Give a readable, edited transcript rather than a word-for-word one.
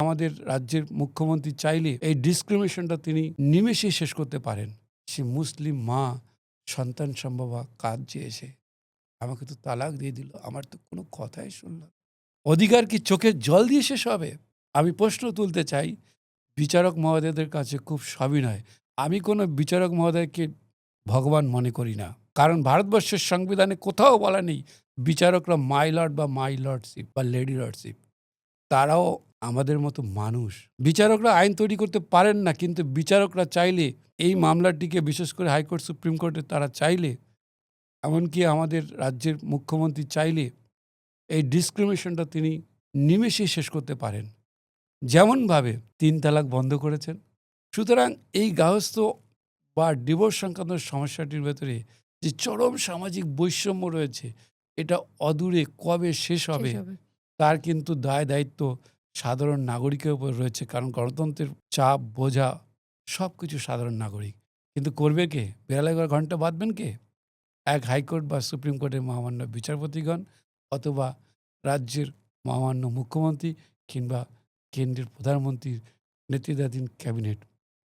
আমাদের রাজ্যের মুখ্যমন্ত্রী চাইলে এই ডিসক্রিমিনেশনটা তিনি নিমেষেই শেষ করতে পারেন। সে মুসলিম মা সন্তান সম্ভবা কাজ চেয়েছে, আমাকে তো তালাক দিয়ে দিল। আমার তো কোনো কথাই শুনল না। অধিকার কি চোখের জল দিয়ে শেষ হবে? আমি প্রশ্ন তুলতে চাই বিচারক মহোদয়দের কাছে খুব সবিনয়। আমি কোনো বিচারক মহোদয়কে ভগবান মনে করি না। কারণ ভারতবর্ষের সংবিধানে কোথাও বলা নেই বিচারকরা মাই লর্ড বা মাই লর্ডশিপ বা লেডি লর্ডশিপ। তারাও আমাদের মতো মানুষ। বিচারকরা আইন তৈরি করতে পারেন না, কিন্তু বিচারকরা চাইলে এই মামলাটিকে, বিশেষ করে হাইকোর্ট, সুপ্রিম কোর্টে তারা চাইলে, এমনকি আমাদের রাজ্যের মুখ্যমন্ত্রী চাইলে এই ডিসক্রিমিনেশনটা তিনি নিমেষেই শেষ করতে পারেন। যেমনভাবে ৩ তালাক বন্ধ করেছেন। সুতরাং এই গার্হস্থ্য বা ডিভোর্স সংক্রান্ত সমস্যাটির ভেতরে যে চরম সামাজিক বৈষম্য রয়েছে, এটা অদূরে কবে শেষ হবে তার কিন্তু দায়-দায়িত্ব সাধারণ নাগরিকের উপর রয়েছে। কারণ গণতন্ত্রের চাপ, বোঝা সবকিছু সাধারণ নাগরিক। কিন্তু করবে কে? বেড়ালে ঘন্টা বাঁধবেন কে? এক হাইকোর্ট বা সুপ্রিম কোর্টের মহামান্য বিচারপতিগণ, অথবা রাজ্যের মহামান্য মুখ্যমন্ত্রী, কিংবা কেন্দ্রের প্রধানমন্ত্রীর নেতৃত্বাধীন ক্যাবিনেট।